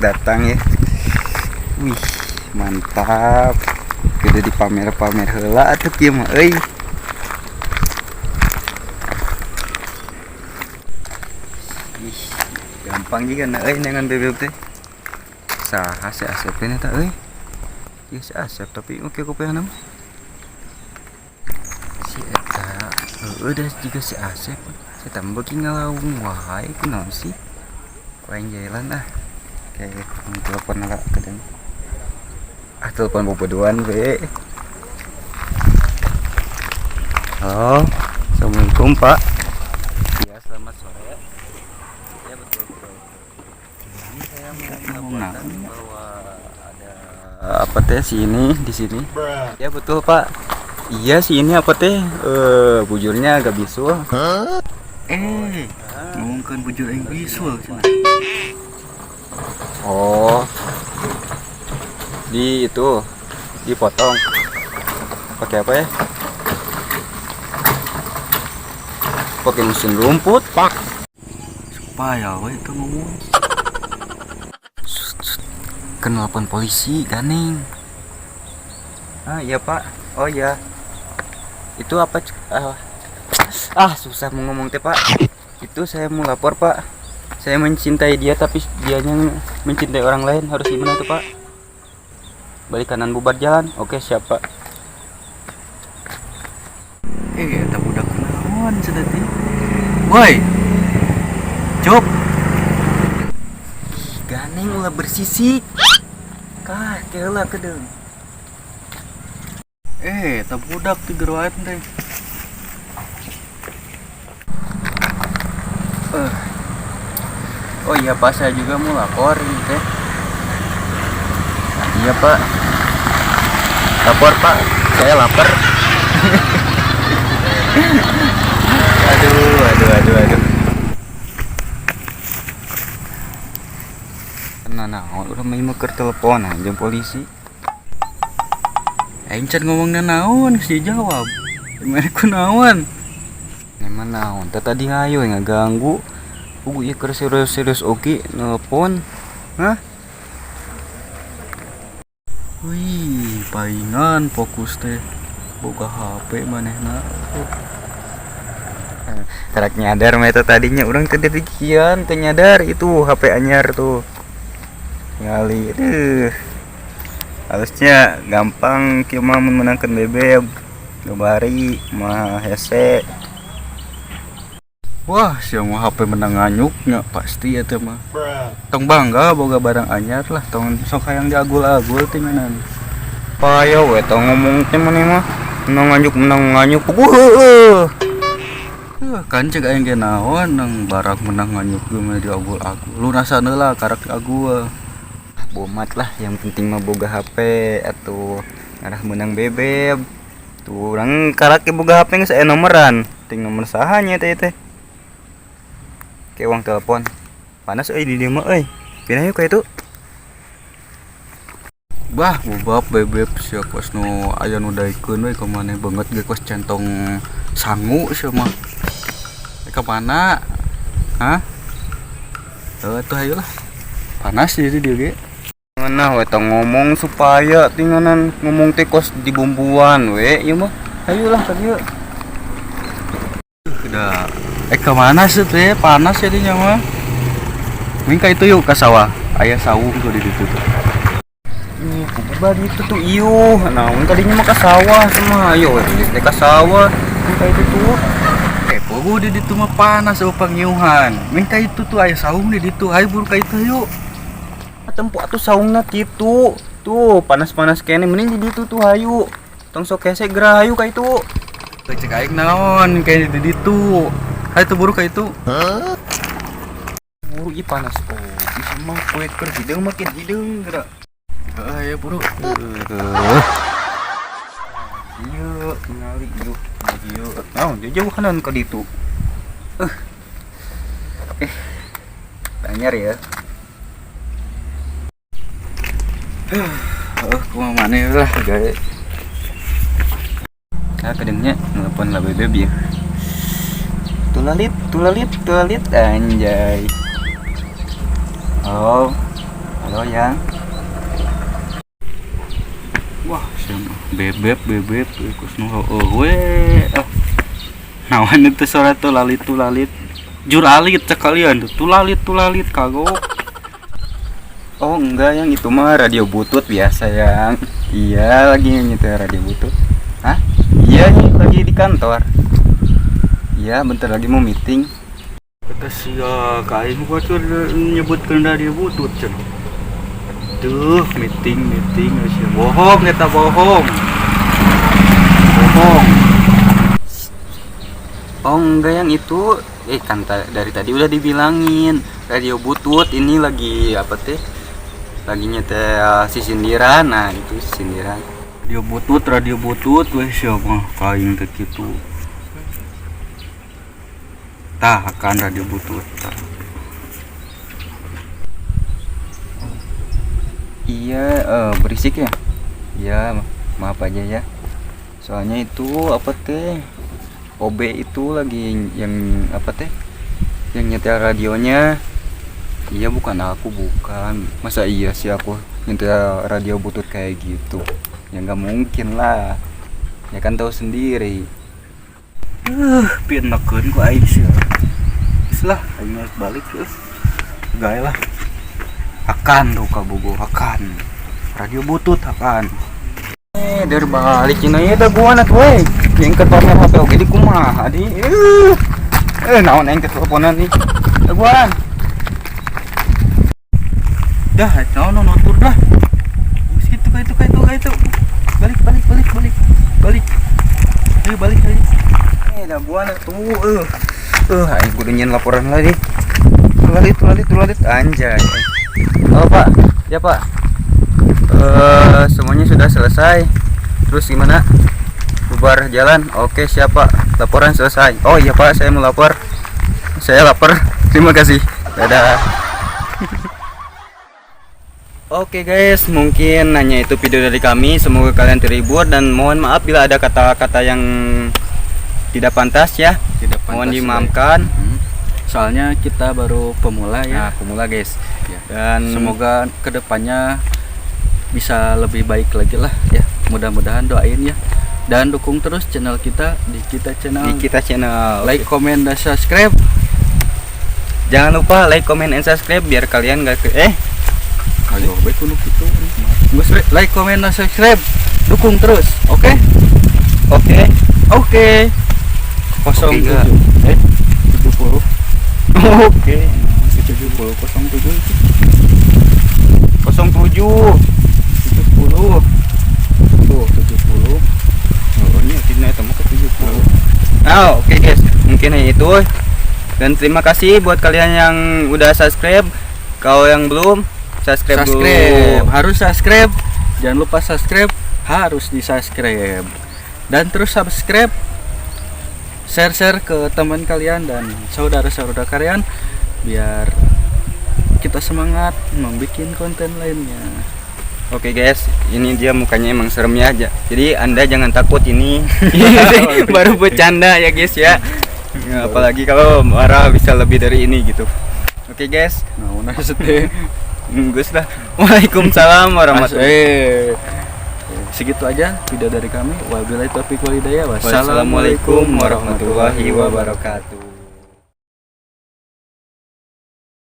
datang ya. Wih, mantap. Udah dipamer-pamer heula atuh kieu mah euy. Ih, gampang juga na euy dengan bebek teh. Saha si Asep teh eta euy. Ieu si Asep tapi oke kopiah nama. Si eta udah juga si Asep. Si tambah ki ngalaung wae kunaon sih? Lain jalan ah. Kayak telepon lah kadang. Telepon bobodohan we. Halo, assalamualaikum Pak. Ya selamat sore. Ya betul. Ini saya mau melaporkan bahwa ada apa teh sini di sini. Ya betul Pak. Iya sih ini apa teh? Bujurnya agak bisul. Ngomongkan bujur yang bisul cenah. Oh. Di itu dipotong. Pakai apa ya? Pakai mesin rumput, Pak. Supaya we itu ngomong. Kenalpon polisi, Ganing. Iya, Pak. Oh iya. Itu apa? Susah mau ngomong teh, Pak. Itu saya mau lapor, Pak. Saya mencintai dia tapi dianya mencintai orang lain. Harus gimana tuh, Pak? Balik kanan bubar jalan. Oke, siap, Pak. Eta budak naon cenah teh? Woi. Cop. Ganing ulah bersisik. Kah, keula kedeung. Eta budak teh geroan teh. Oh iya Pak, saya juga mau lapor ini teh. Iya Pak. Lapor Pak, saya lapar. Aduh. Naon udah mau ke telepon aja polisi. Aing can ngomong naon sih jawab. Gimana ku naon? Emang naon? Tadi hayo ngaganggu. Ieu keur serius oke nelpon. Hah? Wih, paingan fokus teh. Boga HP manehna. Tarak nyadar mah eta tadinya urang teh dikian teh nyadar itu HP anyar tuh. Ngali harusnya gampang kieu mah menangkan bebek. Gabari mah hese. Wah, siapa HP menang nganyuknya pasti ya mah. Tong bangga boga barang anyar lah, tong sok hayang diagul-agul teh menan. Paya we tong ngomong teh maneh mah menang nganyuk. Kan cek aing ge naon nang barang menang nganyuk ge mah diagul-agul. Lu rasana lah karak diagul. Bomat lah, yang penting mah boga HP atuh ngarah menang bebek. Tuh urang karak boga HP geus aya nomoran. Ting nomor saha nya teh. Kayak uang telepon panas di dia mah pindah yuk kayak itu bah bubap bebek siap pas no aya nu daikeun we ka maneh banget ge kos centong sangu sia mah ka mana tuh ayo lah panas jadi dia ge mana we tong ngomong supaya tinganan ngomong teh kos dibumbuan we ieu mah ayolah ka dieu udah kemana sih teh panas jadinya mah mingka itu yuk ke sawah ayah saung tuh di situ tuh kubah gitu tuh iuh nah tadinya mah ke sawah semua ayo ke sawah mingka itu tuh pogo di situ mah panas pangiuhan mingka itu tuh ayah saung di situ ayo buru ka itu yuk tempo atuh saungna kitu tuh panas-panas kene mending di situ tuh ayo tong sok hese gerah ayo ka itu cek aing naon kayak di situ. Hai tuh buru kayak itu. Buru ih panas. Bisa mah poe keur hideung makin hideung geura. Ya buru. Ieu ningali ieu. Naon dia jauh kanan ka ditu. Anyar ya. Kumaha maneh lah gawe. Kadangnya nelpon lah bebek ya. Tulalit anjay. Halo Halo yang. Wah, siapa? Bebek kus nu we. Nawan itu suara tulalit. Juralit sekalian tuh tulalit kagok. Oh enggak, yang itu mah radio butut biasa yang. Iya lagi nyetel radio butut. Hah? Iya nih lagi di kantor. Iya bentar lagi mau meeting. Kata sia kain buat nyebutkan radio butut cen. Duh meeting sia bohong eta bohong. Oh enggak, yang itu kan dari tadi udah dibilangin radio butut ini lagi apa teh? Lagi nyetel si sindiran. Nah itu sindiran radio butut weh siapa kain teh kitu tah akan radio butut tah. Iya berisik ya. Iya maaf aja ya, soalnya itu apa teh OB itu lagi yang apa teh yang nyetel radionya. Iya bukan aku, bukan. Masa iya sih aku nyetel radio butut kayak gitu? Ya nggak mungkin lah, ya kan tahu sendiri. Pinekeun ku aing sih. Lah aing balik terus gawe lah. Akan tuh kabogo akan radio butut akan. Dari balik cina ya dah gua anak we. Yang ketornya HP oge di kumaha di. Naon aing keteleponan nih. Da gua. Dah, naon tur dah. Geus kitu ka itu. Balik. Ayo balik lagi. Dah gua anak tuh. Aing kudu nyen laporan lagi. Tulalit anjay. Oh Pak, ya Pak. Semuanya sudah selesai. Terus gimana? Bubar jalan. Oke siap Pak. Laporan selesai. Oh iya Pak, saya mau lapor. Saya lapar. Terima kasih. Dadah. Oke guys, mungkin hanya itu video dari kami. Semoga kalian terhibur dan mohon maaf bila ada kata-kata yang tidak pantas ya. Mohon dimaafkan. Soalnya kita baru pemula ya. Nah, pemula guys. Ya. Dan semoga kedepannya bisa lebih baik lagi lah ya. Mudah-mudahan doain ya. Dan dukung terus channel kita di kita channel. Like, comment, dan subscribe. Jangan lupa like, comment, and subscribe biar kalian gak Ayo baik kuno gitu. Like, comment, dan subscribe. Dukung terus. Oke? Oke. 07 70. Oke. 70 07 07 70 tuh 70. Oh ini akhirnya temu ke 70. Oke guys, mungkin hanya itu. Dan terima kasih buat kalian yang udah subscribe. Kalau yang belum subscribe dulu. Harus subscribe. Jangan lupa subscribe, harus di subscribe. Dan terus subscribe, share ke teman kalian dan saudara-saudara kalian biar kita semangat membuat konten lainnya. Oke guys, ini dia mukanya emang seremnya aja. Jadi Anda jangan takut ini. Baru bercanda ya guys ya. Apalagi kalau marah bisa lebih dari ini gitu. Oke guys. Nah, seteh. Gus dah. Waalaikumsalam warahmatullahi. Segitu aja video dari kami. Wabillahi taufiq wal hidayah. Wassalamualaikum warahmatullahi wabarakatuh.